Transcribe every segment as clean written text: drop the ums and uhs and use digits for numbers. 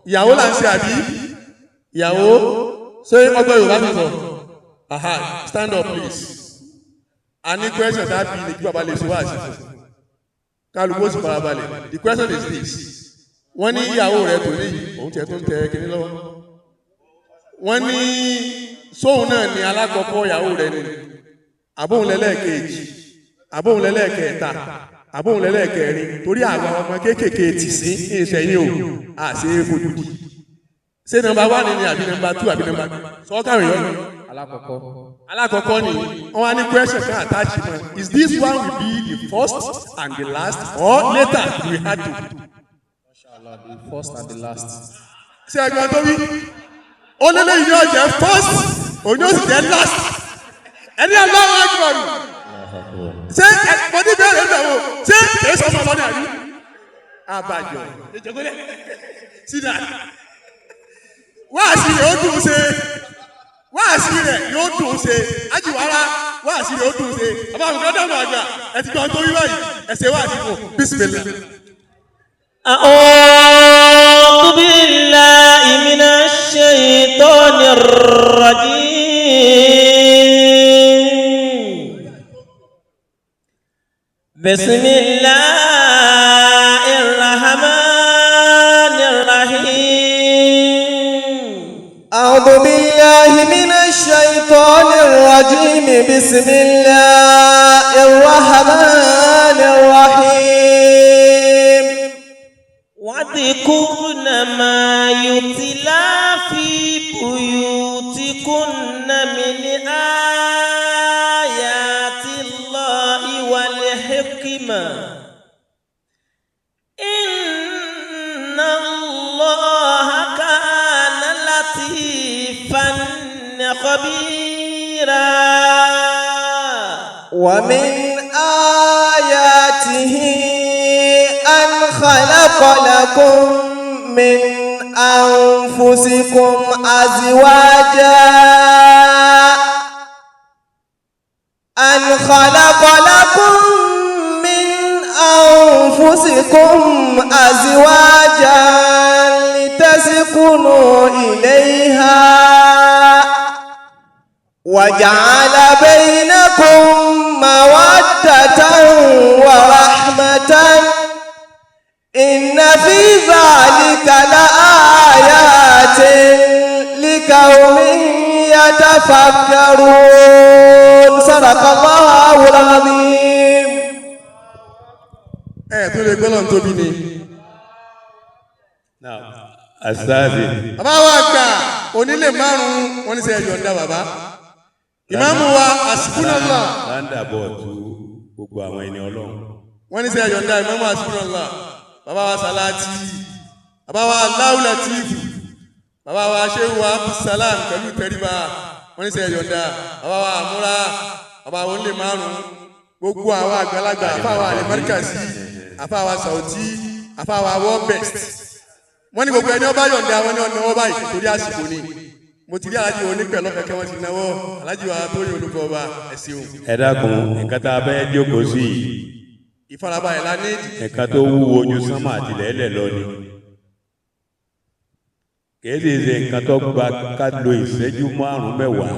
ìyàwó là ń ṣe àbí ìyàwó ṣé ọgbọ́n Yorùbá mi sọ aha stand up please a ní question tá a bí ní kí bàbá lè ṣe wá àṣìṣe kálukú sì fara balẹ̀ the question is this wọ́n ní ìyàwó rẹ̀ tó ní òun tiẹ̀ tó ń tẹ kinní lọ́wọ́ wọ́n ní sóun náà ní alákọ̀ọ́kọ́ ìyàwó rẹ̀ ni àbóhùn lẹ́lẹ́kẹ̀ẹ́jì àbóhùn lẹ́lẹ́kẹ̀ẹ́ta àbóhùn lẹ́lẹ́kẹ̀ẹ́rin torí àwọn ọmọ kéékèèké tì sí ìṣẹ̀yìn o àṣẹ fojú di ṣé nọ́mbà 1 ni àbí nọ́mbà 2 àbí nọ́mbà sọ́kàrin yọ̀ọ́ alákọ̀ọ́kọ́ ni wọ́n á ní question kan attach mọ́ is this one will be the first and the last or later we had to. Inshallah, the first and the last. ṣé ẹgbẹ́ tó wí ó lélẹ̀ yìí yóò jẹ́ first òun yóò sì jẹ́ last ẹni Allahu Akbar ṣé ẹ̀pọ̀dé bẹ̀rẹ̀ ìdàwó ṣé kìí sọ ọmọ lọ́dẹ àbí abàjọ ìjọgọlẹ sídà wáàsí rẹ̀ ó dùn ṣe wáàsí rẹ̀ yóò dùn ṣe ajíwárá wáàsí rẹ̀ ó dùn ṣe àbá àbùkọ dànù àgbà ẹ ti gbọ́ tó wí báyìí ẹsẹ̀ wáàsí fún bísímìlà. أعوذ بالله من الشيطان الرجيم بسم الله الرحمن الرحيم أعوذ بالله من الشيطان الرجيم بسم الله الرحمن الرحيم واذكرن ما يتلى في بيوتكن من آيات الله والحكمة إن الله كان لطيفا خبيرا ومن آياته أن خلق لكم من أنفسكم أزواجا أن خلق لكم من أنفسكم أزواجا لتسكنوا إليها وجعل بينكم مودة ورحمة إن في ذلك لآيات لقوم يتفكرون صدق الله العظيم. tó lè gbọ́dọ̀ tóbi ni. Asazi. bàbá wa gbà onílé márùn-ún wọ́n ní sẹ́ yọ̀ǹda bàbá. ìmáàmù wa Hasbunallah. Landa bọ̀ọ̀tù gbogbo àwọn ẹni Ọlọ́run. wọ́n ní sẹ́ yọ̀ǹda ìmáàmù Hasbunallah. bàbá wa Salati. bàbá wa Allahu Latif. bàbá wa Shehu wa Abdulsalam pẹ̀lú tẹríba. wọ́n ní sẹ́ yọ̀ǹda. bàbá wa Amúra. bàbá wa onílé márùn-ún. gbogbo àwọn àgbàlagbà àfáwà Al-Markazi. àfáwà Sauti. àfáwà World Best. wọ́n ní gbogbo ẹni ọba yọ̀ǹda wọn ní ọ̀nà ọba yìí torí àsìkò ni mo ti rí alájí wọn nípẹ̀ lọ́kẹ̀kẹ́ wọn ti náwó alájí wa tó yẹ olùkọ́ ọba ẹ̀sìn òun. Ẹ dákun nǹkan tá a bẹ́ jókòó sí i. ìfarabalẹ̀ la ní. Nǹkan tó wúwo ojú sánmà àtìlẹ́lẹ̀ lọ ni. Kìí sì ṣe nǹkan tó gba ká lo ìṣẹ́jú 5-10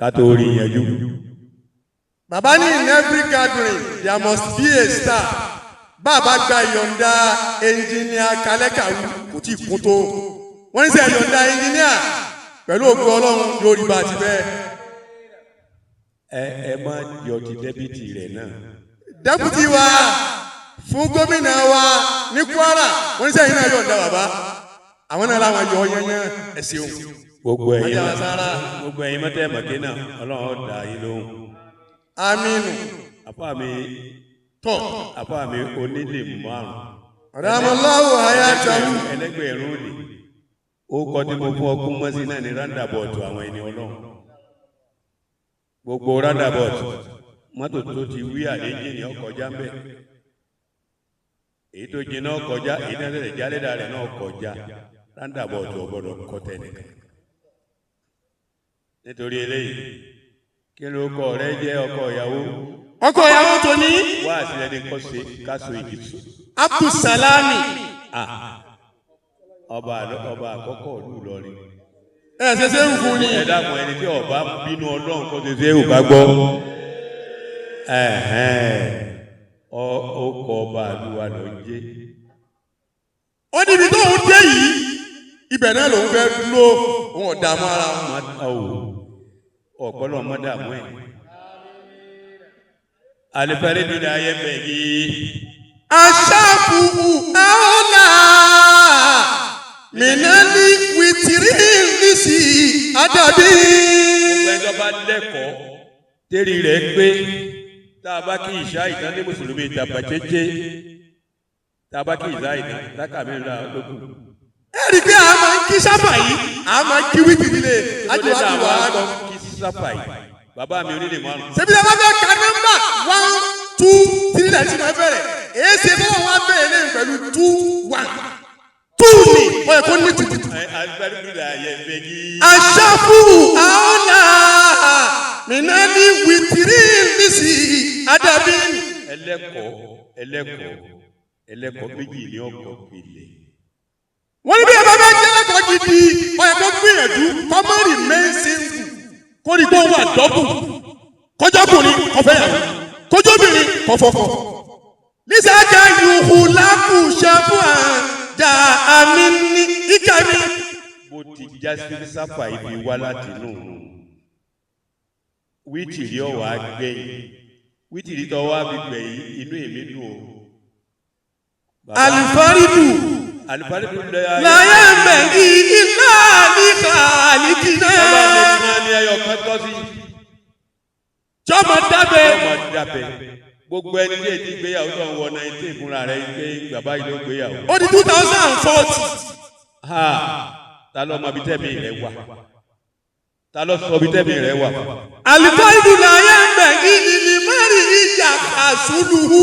ká tó rí yanjú. bàbá ní in every gathering there must be a star. bàbá gba ìyọ̀ǹda ẹnjìníà Kalẹ́kàwú kò tí ì kún tó. wọ́n ní sẹ́ ìyọ̀ǹda ẹnjìníà pẹ̀lú ògo Ọlọ́run lórí bá ti bẹ́ẹ̀. Ẹ má yọ ti dẹ́bìtì rẹ̀ náà. dẹ́pútì wa fún gómìnà wa ní Kwara wọ́n ní sẹ́yìn náà yọ̀ǹda bàbá. àwọn náà làwọn yọ yẹnyẹn ẹ̀sìn òun. Gbogbo ẹ̀yin mọ́tẹ́mọ̀kẹ́ náà Ọlọ́run dá yín lóhùn. Aminu. Àpá mi onílé 5. Ọ̀dàmọ́láwò ayájọ́mù. Ẹlẹ́gbẹ̀rún òní. Ó kọ́ tí mo fún ọkún mọ́sí náà ní rádàbọ̀tù àwọn ẹni Ọlọ́run. Gbogbo rádàbọ̀tù, mọ́tò tó ti wí àléjì ní ọkọjá ń bẹ̀. Èyí tó jiná ọkọjá, èyí náà tẹ̀lẹ̀ jálẹ̀dà rẹ̀ náà kọjá. Rádàbọ̀tù ọgbọ́dọ̀ kọ́ tẹ̀nìkan. Nítorí eléyìí, kí ló kọ rẹ jẹ́ ọkọ ìyàwó? Ọkọ ìyàwó tó ní. Wá àtìlẹ́ni kọ́ sí káṣọ ìjìbìsọ. Abdulsalami ọba àkọ́kọ́ ìlú Ìlọrin. ẹ ṣe ṣe ń fún ni. ẹ dákun ẹni tí ọba bínú Ọlọ́run kó ṣe ṣe òkà gbọ́. ọkọ̀ ọba àlùwà ló ń jẹ́. ó níbi tó ń dé yìí ibẹ̀ náà lòun fẹ́ dúró òun ọ̀dààmú ara wọn. ọ̀pọ̀lọ́ mọ́dàmú ẹ̀. alifẹ́rẹ́ dúdú ayé bẹ̀ yìí. aṣáàbù àọ́là mìnàlí wìtìrí nísì àdàbí. gbogbo ẹjọ́ bá lẹ́kọ̀ọ́ tẹ́rì rẹ̀ pé tá a bá kí ìṣá ìtàn ní mùsùlùmí ìtàbà jẹ́jẹ́ tá a bá kí ìṣá ìtàn láka mẹ́rin lókù. ẹ rí i pé a máa ń kí sábà yìí a máa ń kí wìtìrí lè lóde tá a máa ń kí sábà yìí bàbá mi onílé márùn. ṣebí tí a bá fẹ́ ka nọ́mbà 1 2 3 láti máa bẹ̀rẹ̀ èyí ṣe bí wọ́n wá bẹ̀rẹ̀ lẹ́yìn pẹ̀lú 2 1 2 ni ó yẹ kó ní tutù. aṣáfù àọ́là mìnàlí wìtìrí nísì àdàbí. ẹlẹ́kọ̀ọ́ méjì ní ọkọ̀ ìpìlẹ̀. wọ́n ní bí ẹ bá bá jẹ́ lẹ́kọ̀ọ́ gidi ó yẹ kó gbìyànjú kọ́mọ́rì mẹ́sìnkù kórì tó wà dọ́kù kọjọ́kùnrin kọfẹ́yàwó kọjọ́bìnrin kọfọ́kọ́. nísàkà yòókù lákù ṣàfù àjà àmì ní ìkànnì. bó ti já sí sáfà ibi wá láti inú wítìrí ọ̀wá gbẹ̀yìn wítìrí tó wá fi gbẹ̀yìn inú èmi dùn o. alifaridu láyé mẹ́gì ilá níkà àlìkìnà. bàbá mi máa ní ẹyọ kan tọ́ sí. jọmọ dábẹ́. gbogbo ẹni tí èyí gbéyàwó tó ń wọ 19 fúnra rẹ̀ gbé bàbá yìí ló gbéyàwó. ó di 2040. ta ló mọ ibi tẹ́mi rẹ̀ wà ta ló sọ ibi tẹ́mi rẹ̀ wà. alifaridu láyé mẹ́gì ilé mẹ́rin ìjà àṣùlùhù.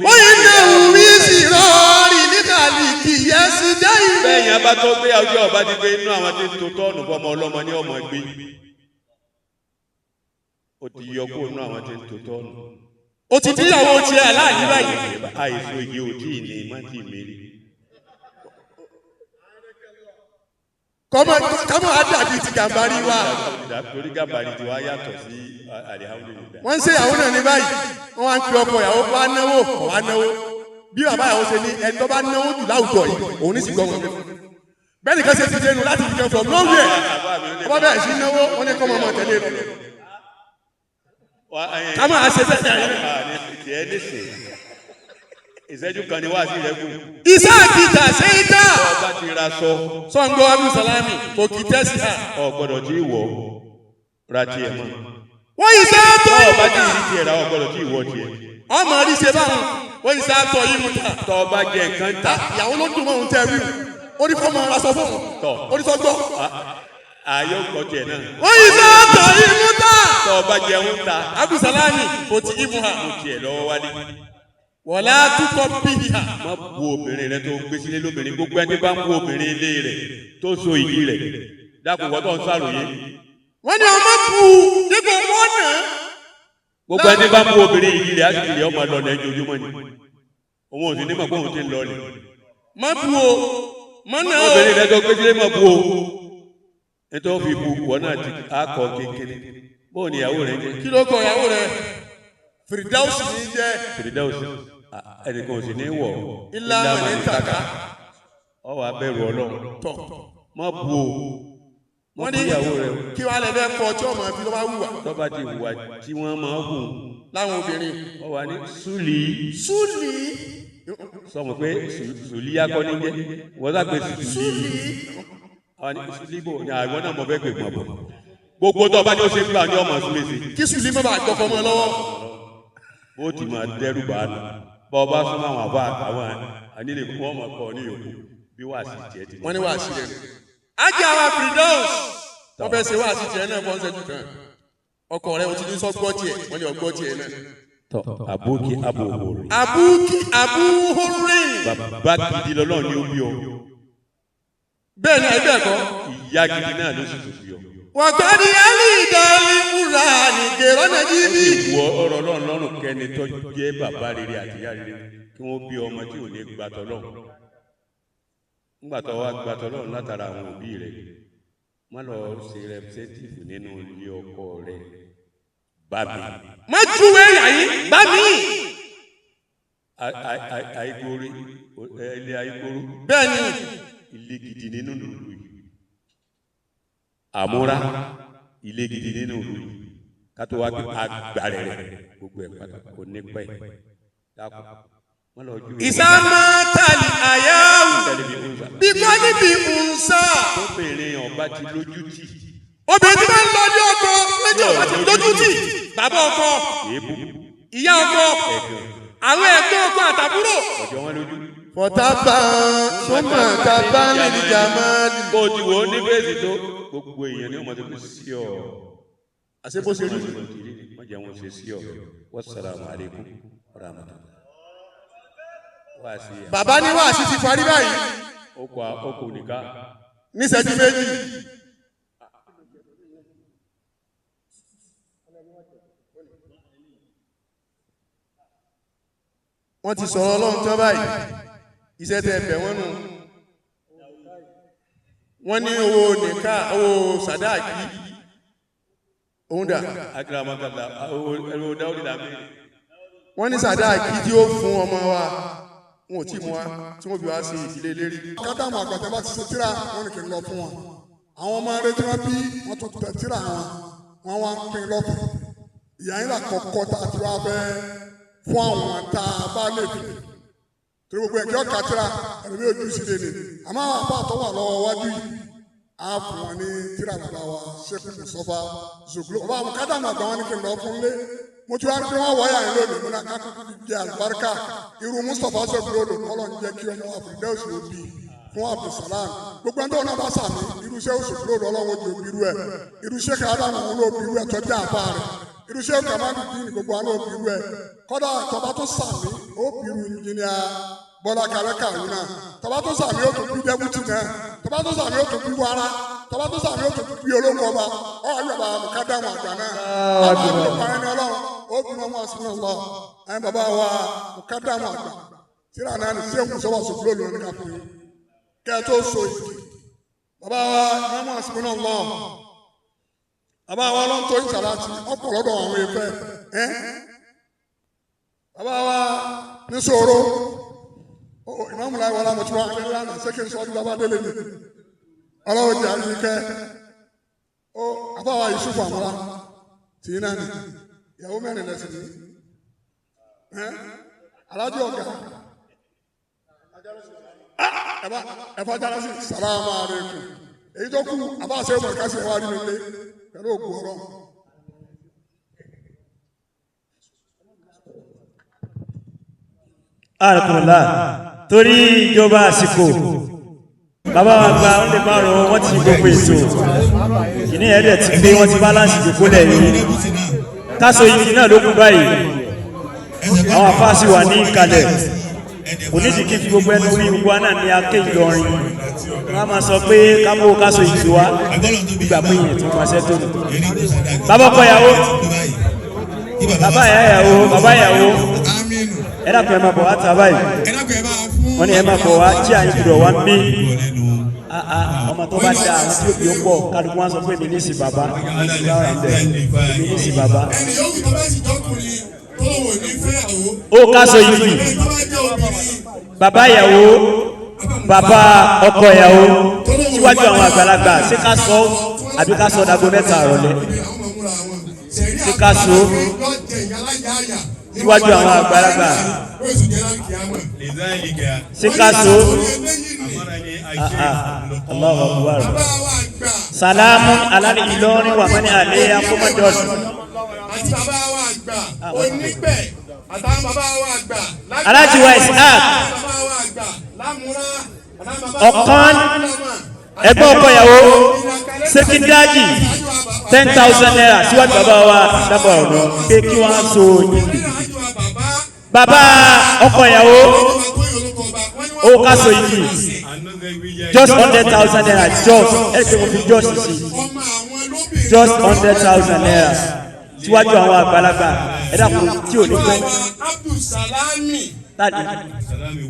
bóyá náà wù mí sí rọrí níkàlì kìyẹ́sì jáì. bẹ́ẹ̀ yẹn bá tó gbéyàwó tí ọba ti gbé inú àwọn tí ń to tọ́ọ̀nù fọmọ ọlọ́mọ ní ọmọ gbé. ó ti yọ kó inú àwọn tí ń to tọ́ọ̀nù. ó ti díyàwó tiẹ̀ aláàyè báyìí. àìsàn ìyè òtí ìní má ti mèrè. kọ́mọ àdàbí ti gàmbàrí wa. torí gàmbàrí ti wá yàtọ̀ sí alihamudulilayi. wọ́n ń ṣe ìyàwó náà ní báyìí wọ́n wá ń pe ọkọ ìyàwó wá náwó kọ̀ wá náwó bí bàbá ìyàwó ṣe ní ẹni tó bá náwó jù láwùjọ yìí òun ní sì gbọ́ wọn. bẹ́ẹ̀ nìkan ṣe ti dénú láti fi jẹun from nowhere ọba bẹ́ẹ̀ sí náwó wọ́n ní kọ́ mọ́ tẹ̀lé lọ. kámọ́ àṣẹ bẹ́ẹ̀ ìṣẹ́jú kan ni wá sí rẹ̀ kù. isa àkìtà ṣe é dá. ọba ti ra sọ. sọ́ngbó abdulsalami kò kì í tẹ́sí à. ọ̀gbọ́dọ̀ tí ì wọ̀ ra tiẹ̀ mọ́. wọ́n yìí sá tọ́ yìí mú ta. ọba tí ì rí tiẹ̀ ra ọ̀gbọ́dọ̀ tí ì wọ̀ tiẹ̀. ọmọ rí ṣe báwọn wọ́n yìí sá tọ́ yìí mú ta. tọ́ ọba jẹ nǹkan ta. ìyàwó ló dùn mọ́ òun tẹ́ wí ó ní fọ́ọ̀mù aṣọ fún un. ó ní sọ́gbọ́. ààyè ọkọ̀ tiẹ̀ náà. wọ́n yìí sá tọ́ yìí mú ta. tọ́ ọba jẹun ta. abdulsalami kò tí ì mú ha. kò tiẹ̀ lọ́wọ́ wálé. wọ́lá túkọ̀ bíi ha. má bu obìnrin rẹ tó gbé sílé lóbìnrin gbogbo ẹni bá ń bu obìnrin ilé rẹ tó so ìdí rẹ dákun wọ́n tó ń sàròyé. wọ́n ní ọmọ bu dípò wọ́n nà. gbogbo ẹni bá ń bu obìnrin ìdí rẹ á sì lè ọmọ lọ lẹ́yìn ojúmọ́ ni òun ò sì ní mọ̀ pé òun ti ń lọ lẹ̀. má bu o má nà o. obìnrin rẹ tó gbé sílé má bu o nítorí fi bu wọ́n náà ti akọ kékeré bóun ni ìyàwó rẹ jẹ. kí ló kọ ìyàwó rẹ Firidausi ní jẹ. Firidausi ẹnìkan ò sì ní wọ̀ ilá mẹ́lẹ́ ń tàka. ọ wà bẹ̀rù Ọlọ́run tọ̀ má bu o wọ́n ní ìyàwó rẹ kí wàá lẹ fẹ́ kọ tí ọmọ ẹbí ló bá wùwà. tọ́ba ti wùwà tí wọ́n máa hù láwọn obìnrin. ọ wà ní súlì. súlì. sọmọ pé sùlì akọni jẹ wọ́n sá pé súlì. àwọn ní súlì bò ní àwọn náà mọ̀ fẹ́ pè mọ̀ bọ̀ gbogbo tọ́ba ni ó ṣe ń gbà ní ọmọ súlì sí. kí súlì má bàa gbọ́kọ̀ mọ́ lọ́wọ́. bó ti máa dẹ́rù bá a nù bá ọba súnmọ́ àwọn àbá àtàwọn ànílè fún ọmọ kọ ní yòókù bí wàá sí tiẹ̀ ti. wọ́n ní wàá sí rẹ̀. ajá wa Firdaus wọ́n fẹ́ ṣe wàá sí tiẹ̀ náà fọ́n ṣẹ́jú kan ọkọ rẹ̀ o ti ní sọ́gbọ́ tiẹ̀ wọ́n ní ọgbọ́ tiẹ̀ náà. tọ àbókí abòhòrè. àbúkí abúhórí. bàbá gidi lọ́lọ́ ni ó bí ọ. bẹ́ẹ̀ ni ẹgbẹ́ ẹ̀kọ́. ìyá gidi náà ló sì tún bí ọ. wàgbọ́dì ẹ̀lì ìdánilẹ̀ wúrà nìgbèrò nàìjíríì. ìwọ ọ̀rọ̀ Ọlọ́run lọ́rùn kẹ́ni tó jẹ́ bàbá rere àti ìyá rere kí wọ́n bí ọmọ tí ò ní gbàtọ́ lọ́hùn nígbà tó wá gbàtọ́ lọ́hùn látara àwọn òbí rẹ̀ má lọ ṣe representative nínú ilé ọkọ rẹ̀ bá mi. má júwe yàyí bá mi. àìgbórí ilé àìgbóró. bẹ́ẹ̀ ni. ilé gidi nínú ìlú yìí. àmúra ilé gidi nínú ìlú yìí. kátó wá agbára rẹ̀ gbogbo ẹ̀ pátá kò ní pẹ́ dákú. ìsámá tàlí àyáwó bí kò níbi ǹsà. obìnrin ọba ti lójú tì. obìnrin tí wọ́n ń lọ ní ọkọ lẹ́jọ́ ọba ti lójú tì. bàbá ọkọ ìyá ọkọ àwọn ẹgbẹ́ ọkọ àtàbúrò. ọjọ́ wọn lójú. fọtábà súnmọ́ tábà nílì jàmáàlì. bó ti wò ó ní bẹ́ẹ̀sì tó gbogbo èèyàn ní ọmọdé kò sí ọ. àṣẹ bó ṣe rí. wọ́n jẹ́ wọn ṣe sí ọ. wassalamu alaikum warahmatullahi. bàbá ní wàásù ti parí báyìí. ọkọ̀ nìkan. ní ìṣẹ́jú méjì. wọ́n ti sọ̀rọ̀ ọlọ́run tán báyìí iṣẹ́ tẹ ẹ̀bẹ̀ wọn nù. wọ́n ní owó nìka owó sàdáàkì òun dà. owó dáwọ́dì làmì. wọ́n ní sàdáàkì tí ó fún ọmọ wa wọn ò tí mú wa tí wọ́n bí wá sí ìdílé lérí. kádàmù àgbàtà bá ti ṣe tíra wọn ni kì í lọ fún wọn àwọn ọmọ rẹ tí wọn bí wọn tún tẹ tíra wọn wá ń pín lọ́fẹ̀ẹ́ ìyá yín là kọ́kọ́ tá a ti wá fẹ́ fún àwọn tá a bá lè fi torí gbogbo ẹ̀kẹ́ ọ̀ka tíra ẹ̀rọ mi ò ju sílẹ̀ ni àmọ́ àwọn àbá àtọ́ wà lọ́wọ́ wájú yìí á fún wọn ní tíra bàbá wa Sheikh Mustapha Zoglo ọba àwọn kádàmù àgbà wọn ni kì í lọ fún lé mo ti wá ní pé wọ́n wọ́ọ́yà yín lónìí mo náà ká jẹ àlùbáríkà irú Mustapha Zoglo lò kọ́lọ̀ ń jẹ́ kí ọmọ àfìdẹ́sì ó bí fún Abdulsalam gbogbo ẹni tó náà bá sàmì irúṣẹ́ Zoglo lọ́wọ́ di òbí rú ẹ̀ irúṣẹ́ kádàmù òun ló bí rú ẹ̀ tọ́jú àbá rẹ̀ irúṣẹ́ kàmáàlì dín gbogbo àwọn òbí rú ẹ̀ kọ́dà tọba tó sàmì ó bí rú ìjìnlẹ̀ Bọ́lá Kàrẹ́kà yìí náà tọba tó sàmì ó tún bí dẹ́bùtì náà tọba tó sàmì ó tún bí wàrà tọba tó sàmì ó tún bí olóńgbò ọba ọ̀ ayọ̀bà mùkádàmù àgbà náà àti àgbà ẹni ọlọ́run ó bí wọn máa sinmi lọ ẹni bàbá wa mùkádàmù àgbà tíra náà ní sí èkó sọ́wọ́ Zoglo lónìí ká fún yín kẹ́ ẹ tó so ìdí bàbá wa ní wọn máa sinmi lọ bàbá wa ló ń tó ìsàlátì ọ̀pọ̀ lọ́dọ̀ àwọn ìfẹ́ bàbá wa ní sòro ìmáàmù láì wọlé àmọ̀tí wa ní ìlànà sẹ́kẹ̀ sọ́ọ́dún bàbá délé ni ọlọ́wọ́ jẹ́ àyíkẹ́ bàbá wa Yusuf Amọ́lá tì í náà ni ìyàwó mẹ́rin lẹ́sìn ní alájọ ọ̀gá ẹ̀fọ́ járásì sàlámù alaykum èyí tó kú àbá àṣẹ ìmọ̀ ìkásí ẹ̀wá rí mi lé pẹ̀lú òkú ọ̀rọ̀. àrùkùnlá torí ìjọba àsìkò bàbá wa gba ọ̀lẹ́ márùn-ún wọ́n ti gbogbo ètò ìní ẹ̀rẹ́ ti pé wọ́n ti báláǹsì ìjòkólẹ̀ yìí káṣọ yìí náà ló kú báyìí àwọn afáàsì wà ní ìkàlẹ̀ kò ní ìdíkí fi gbogbo ẹnu wí gbogbo náà ní aké Ìlọrin wọn a máa sọ pé kábò káṣọ ìjì wa gbígbà pé yẹn tó máa ṣe tó nù. bàbá ọkọ ìyàwó bàbá ìyàwó bàbá ìyàwó ẹ dàpọ̀ ẹ máa bọ̀ wá tà báyìí wọ́n ní ẹ máa bọ̀ wá tí à ń gbúdọ̀ wá mí ọmọ tó bá dá àwọn tí òbí ó pọ̀ kálukú wọn sọ pé mi ní sí bàbá mi ní sí bàbá. ó káṣọ yìí bàbá ìyàwó bàbá ọkọ ìyàwó síwájú àwọn àgbàlagbà ṣé ká sọ àbí ká sọ dago mẹ́ta àrọ̀lẹ́ ṣé ká sọ síwájú àwọn àgbàlagbà ṣé ká sọ Allahu Akbar salamu alali Ìlọrin wà mọ́ni àlẹ́ akọ́mọdọ́sù. àti bàbá wa àgbà onígbẹ̀ àtàwọn bàbá wa àgbà alájí wa Isaac ọ̀kan ẹgbẹ́ ọkọ ìyàwó sekindaji 10,000 naira síwájú bàbá wa dábọ̀ ọ̀nà pé kí wọ́n so yìí bàbá ọkọ ìyàwó ó ká so yìí just 100,000 naira just ẹgbẹ́ mo fi just sí just 100,000 naira síwájú àwọn àgbàlagbà ẹ̀dá kò tí ò ní pẹ́. Abdulsalami láti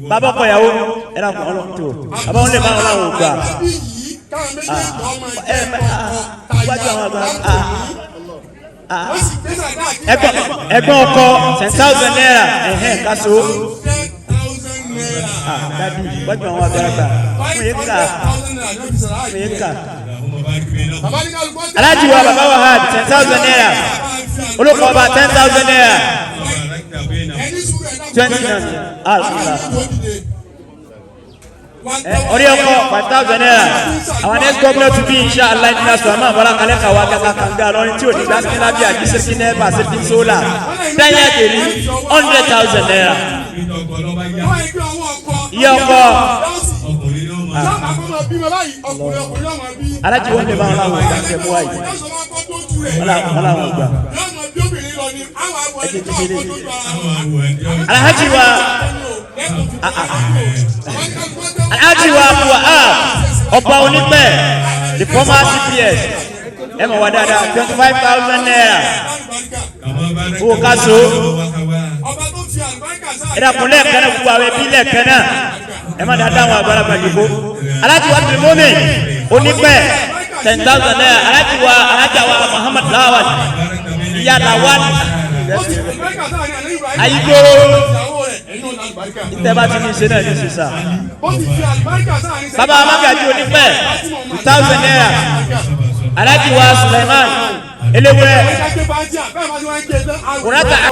bàbá ọkọ ìyàwó ẹ dà fún ọlọ́run tó bàbá wọn lè máa wọn láwọn ògbà wájú àwọn àgbà ẹ̀gbọ́n ọkọ 10,000 naira kaso dadi wájú àwọn àgbàlagbà fún yín ká alájí wa bàbá wa hard 10,000 naira olùkọ́ ọba 10,000 naira 20 naira orí ọkọ 5,000 naira our next governor to be inshallah international máa bọ́lá kalẹ̀ kàwá kàkà kànga lọ́rin tí ò ní gbá sí lábí àjíṣẹ́ sí nẹ́ẹ̀bà sí ti sólà dáyà kèrí 100,000 naira iye ọkọ alájí wọn lè bá wọn láwọn ìgbà kẹ mú wáyé wọn láwọn ìgbà ẹjẹ kékeré alhaji wa ọba onípẹ̀ the former CPS ẹ mọ̀ wá dáadáa 25,000 naira owó káso ẹ dàkún lẹ́ẹ̀kan náà gbogbo àwọn ẹbí lẹ́ẹ̀kan náà ẹ má dáadáa àwọn àgbàlagbà dìbò alájí wa tìrì mọ́mì onípẹ̀ 10,000 naira alájí wa Muhammad Lawal ìyá Lawal ayigbó ìtẹ́ bá ti ní ṣe náà ní sísá bàbá amágàjí onípẹ̀ 2,000 naira alájí wa Suleiman eléwé kùrátà